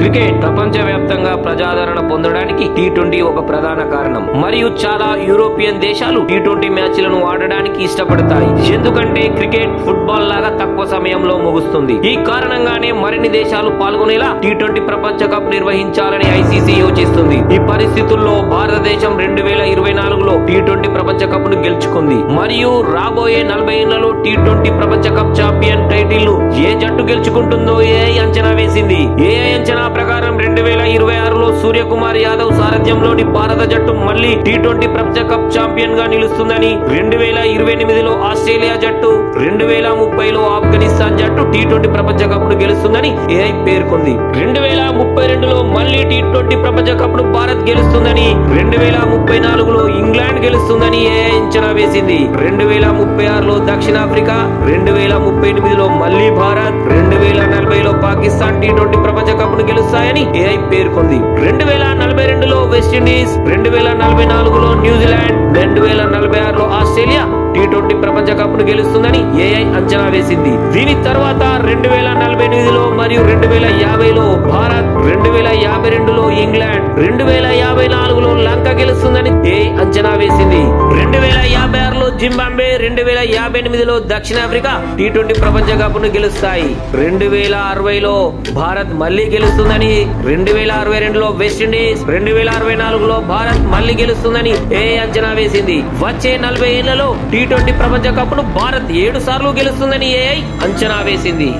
Cricket ప్రపంచవ్యాప్తంగా ప్రజాదరణ పొందడానికి టీ20 ఒక ప్రధాన కారణం. మరియు చాలా యూరోపియన్ దేశాలు టీ20 మ్యాచ్లను ఆడడానికి ఇష్టపడతాయి. ఎందుకంటే క్రికెట్ ఫుట్బాల్ లాగా తక్కువ సమయంలో ముగుస్తుంది. ఈ కారణంగానే మరిన్ని దేశాలు పాల్గొనేలా టీ20 ప్రపంచ కప్ నిర్వహించాలని ఐసీసీ యోచిస్తుంది. ఈ పరిస్థితుల్లో భారతదేశం 2024లో టీ20 ప్రపంచ కప్ ను గెలుచుకుంది. మరియు రాబోయే 40 ఏళ్లలో టీ20 ప్రపంచ కప్ ఛాంపియన్ టైటిల్ ను ఏ జట్టు గెలుచుకుంటుందో ఏఐ అంచనా వేసింది. ఏఐ అంచనా ప్రకారం 2026లో సూర్యకుమార్ యాదవ్ సారథ్యంలోని భారత జట్టు మళ్లీ టీ20 ప్రపంచ కప్ ఛాంపియన్ గా నిలుస్తుందని, 2028లో ఆస్ట్రేలియా జట్టు, 2030లో ఆఫ్ఘనిస్తాన్ జట్టు టీ20 ప్రపంచ కప్ ను గెలుస్తుందని ఏఐ పేర్కొంది. 2032లో మళ్లీ టీ20 ప్రపంచ కప్ ను భారత్ గెలుస్తుందని, 2034లో ఇంగ్లాండ్ గెలుస్తుందని ఏఐ అంచనా వేసింది. 2036లో దక్షిణాఫ్రికా, 2038లో మళ్లీ భారత్, 2040లో పాకిస్తాన్ టీ20 ప్రపంచ కప్ ను గెలుస్తాయని ఏఐ పేర్కొంది. 2042లో వెస్టిండీస్, 2044లో న్యూజిలాండ్, 2046లో ఆస్ట్రేలియా టీ20 ప్రపంచ కప్ ను గెలుస్తుందని ఏఐ అంచనా వేసింది. దీని తర్వాత 2048లో మరియు 2050లో భారత్, 2052లో ఇంగ్లాండ్, 2054లో లంక గెలుస్తుందని ఏఐ అంచనా వేసింది. 2056లో జింబాబ్వే, 2058లో దక్షిణాఫ్రికా టీ20 ప్రపంచ కప్ ను గెలుస్తాయి. 2060లో భారత్ మళ్లీ గెలుస్తుందని, 2062లో వెస్టిండీస్, 2064లో భారత్ మళ్లీ గెలుస్తుందని ఏఐ అంచనా వేసింది. వచ్చే 40 ఏళ్లలో టీ20 ప్రపంచ కప్ ను భారత్ 7 సార్లు గెలుస్తుందని ఏఐ అంచనా వేసింది.